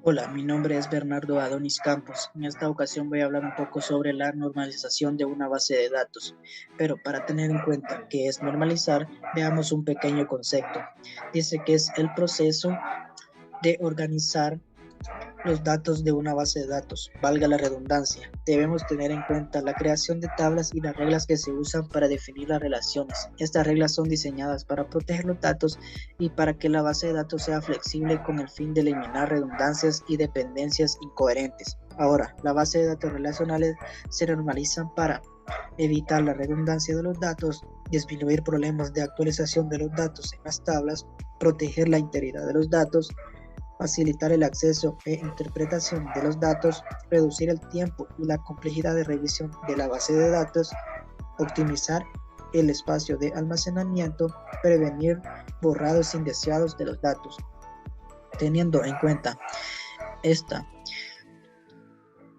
Hola, mi nombre es Bernardo Adonis Campos. En esta ocasión voy a hablar un poco sobre la normalización de una base de datos. Pero para tener en cuenta qué es normalizar, veamos un pequeño concepto. Dice que es el proceso de organizar los datos de una base de datos, valga la redundancia. Debemos tener en cuenta la creación de tablas y las reglas que se usan para definir las relaciones. Estas reglas son diseñadas para proteger los datos y para que la base de datos sea flexible con el fin de eliminar redundancias y dependencias incoherentes. Ahora, la base de datos relacionales se normalizan para evitar la redundancia de los datos, disminuir problemas de actualización de los datos en las tablas, proteger la integridad de los datos, facilitar el acceso e interpretación de los datos, reducir el tiempo y la complejidad de revisión de la base de datos, optimizar el espacio de almacenamiento, prevenir borrados indeseados de los datos. Teniendo en cuenta esta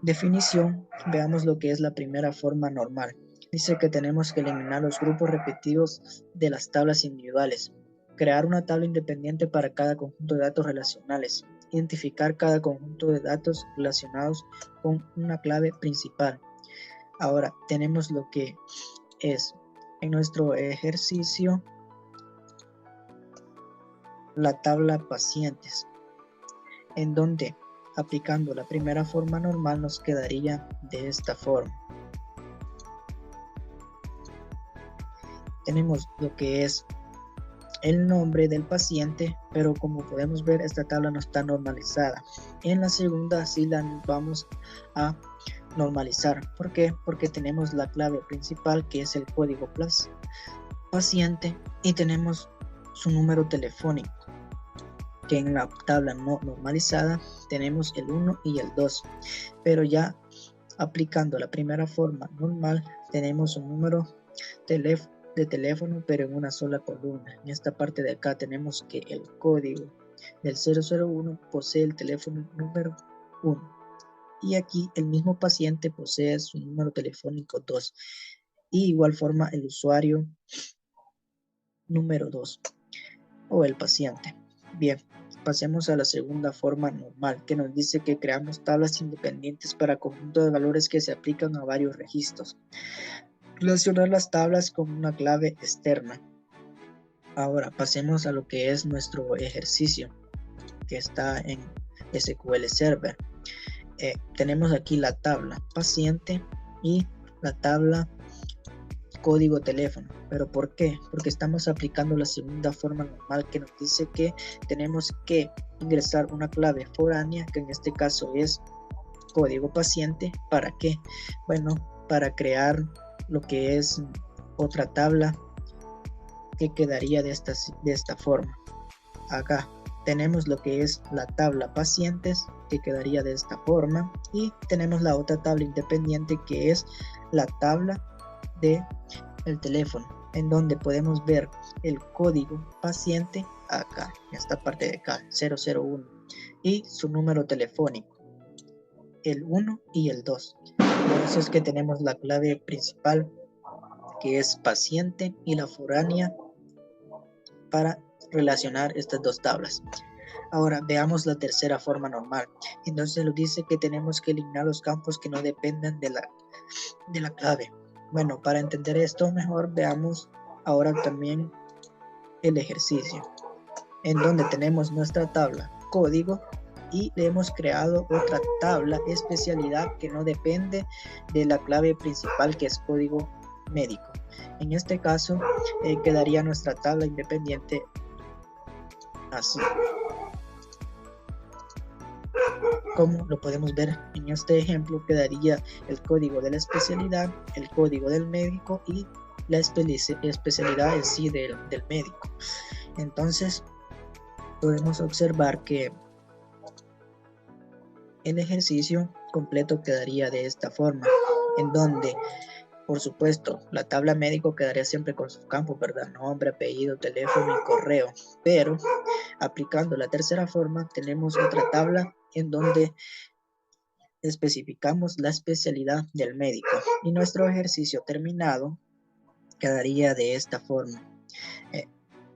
definición, veamos lo que es la primera forma normal. Dice que tenemos que eliminar los grupos repetidos de las tablas individuales, crear una tabla independiente para cada conjunto de datos relacionales, identificar cada conjunto de datos relacionados con una clave principal. Ahora tenemos lo que es en nuestro ejercicio la tabla pacientes, en donde aplicando la primera forma normal nos quedaría de esta forma. Tenemos lo que es el nombre del paciente, pero como podemos ver esta tabla no está normalizada. En la segunda sí la vamos a normalizar. ¿Por qué? Porque tenemos la clave principal, que es el código paciente, y tenemos su número telefónico, que en la tabla no normalizada tenemos el 1 y el 2, pero ya aplicando la primera forma normal tenemos un número de teléfono, pero en una sola columna. En esta parte de acá tenemos que el código del 001 posee el teléfono número 1 y aquí el mismo paciente posee su número telefónico 2 y igual forma el usuario número 2 o el paciente. Bien, pasemos a la segunda forma normal, que nos dice que creamos tablas independientes para conjuntos de valores que se aplican a varios registros. Relacionar las tablas con una clave externa. Ahora pasemos a lo que es nuestro ejercicio, que está en SQL Server. Tenemos aquí la tabla paciente y la tabla código teléfono. ¿Pero por qué? Porque estamos aplicando la segunda forma normal, que nos dice que tenemos que ingresar una clave foránea, que en este caso es código paciente. ¿Para qué? Bueno, para crear lo que es otra tabla que quedaría de esta forma. Acá tenemos lo que es la tabla pacientes, que quedaría de esta forma, y tenemos la otra tabla independiente, que es la tabla de el teléfono, en donde podemos ver el código paciente acá, en esta parte de acá, 001, y su número telefónico, el 1 y el 2. Por eso es que tenemos la clave principal, que es paciente, y la foránea para relacionar estas dos tablas. Ahora veamos la tercera forma normal. Entonces nos dice que tenemos que eliminar los campos que no dependan de la clave. Bueno, para entender esto mejor, veamos ahora también el ejercicio, en donde tenemos nuestra tabla código y le hemos creado otra tabla especialidad que no depende de la clave principal, que es código médico. En este caso quedaría nuestra tabla independiente así, como lo podemos ver en este ejemplo. Quedaría el código de la especialidad, el código del médico y la especialidad en sí del médico. Entonces podemos observar que el ejercicio completo quedaría de esta forma, en donde por supuesto la tabla médico quedaría siempre con su campo, ¿verdad? Nombre, apellido, teléfono y correo, pero aplicando la tercera forma tenemos otra tabla en donde especificamos la especialidad del médico, y nuestro ejercicio terminado quedaría de esta forma,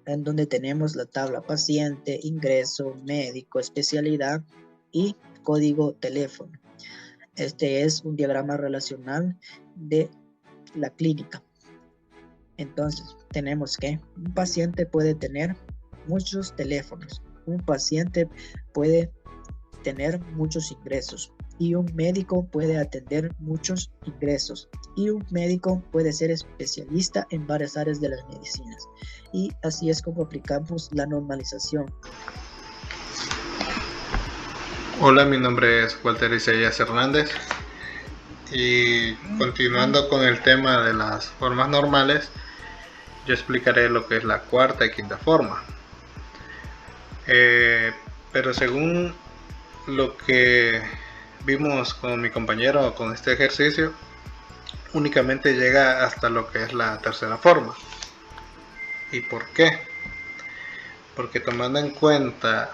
en donde tenemos la tabla paciente, ingreso, médico, especialidad y código teléfono. Este es un diagrama relacional de la clínica. Entonces, tenemos que un paciente puede tener muchos teléfonos, un paciente puede tener muchos ingresos y un médico puede atender muchos ingresos y un médico puede ser especialista en varias áreas de las medicinas. Y así es como aplicamos la normalización. Hola, mi nombre es Walter Isaías Hernández y continuando con el tema de las formas normales, yo explicaré lo que es la cuarta y quinta forma. Pero según lo que vimos con mi compañero con este ejercicio, únicamente llega hasta lo que es la tercera forma. ¿Y por qué? Porque tomando en cuenta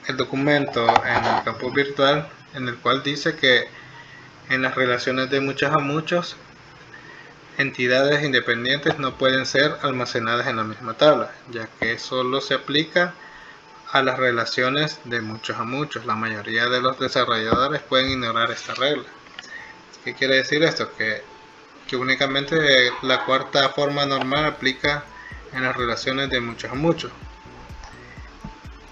el documento en el campo virtual, en el cual dice que en las relaciones de muchos a muchos, entidades independientes no pueden ser almacenadas en la misma tabla, ya que solo se aplica a las relaciones de muchos a muchos. La mayoría de los desarrolladores pueden ignorar esta regla. ¿Qué quiere decir esto? Que únicamente la cuarta forma normal aplica en las relaciones de muchos a muchos.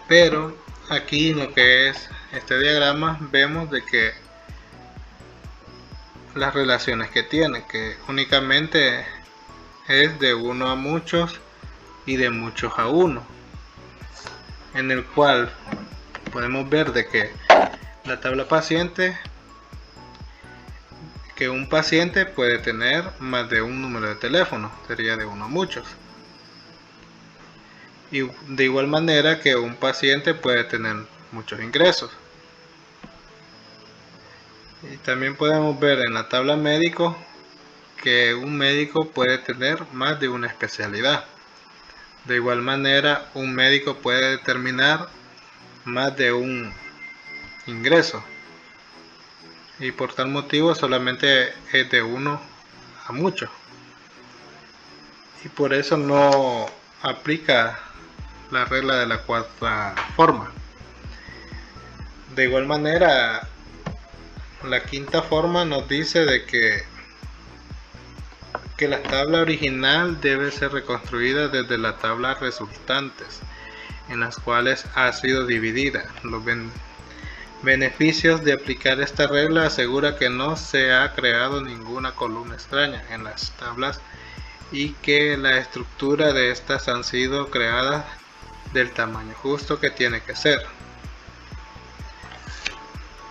Pero aquí en lo que es este diagrama vemos de que las relaciones que tiene, que únicamente es de uno a muchos y de muchos a uno, en el cual podemos ver de que la tabla paciente, que un paciente puede tener más de un número de teléfono, sería de uno a muchos. Y de igual manera que un paciente puede tener muchos ingresos. Y también podemos ver en la tabla médico que un médico puede tener más de una especialidad. De igual manera, un médico puede determinar más de un ingreso. Y por tal motivo solamente es de uno a muchos. Y por eso no aplica la regla de la cuarta forma. De igual manera, la quinta forma nos dice de que la tabla original debe ser reconstruida desde las tablas resultantes, en las cuales ha sido dividida. Los beneficios de aplicar esta regla asegura que no se ha creado ninguna columna extraña en las tablas y que la estructura de estas han sido creadas del tamaño justo que tiene que ser.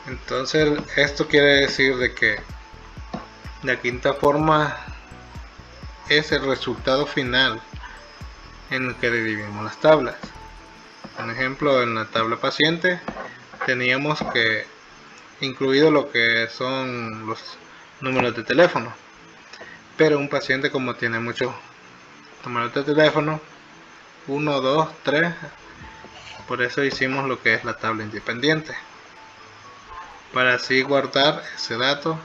Entonces esto quiere decir de que la quinta forma es el resultado final en el que dividimos las tablas. Por ejemplo, en la tabla paciente teníamos que incluido lo que son los números de teléfono, pero un paciente, como tiene muchos números de teléfono, 1, 2, 3, por eso hicimos lo que es la tabla independiente, para así guardar ese dato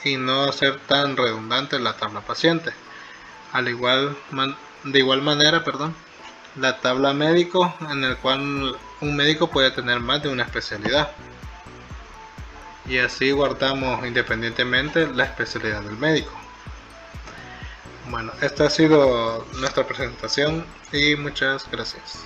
y no ser tan redundante en la tabla paciente. De igual manera, la tabla médico, en el cual un médico puede tener más de una especialidad, y así guardamos independientemente la especialidad del médico. Bueno, esta ha sido nuestra presentación y muchas gracias.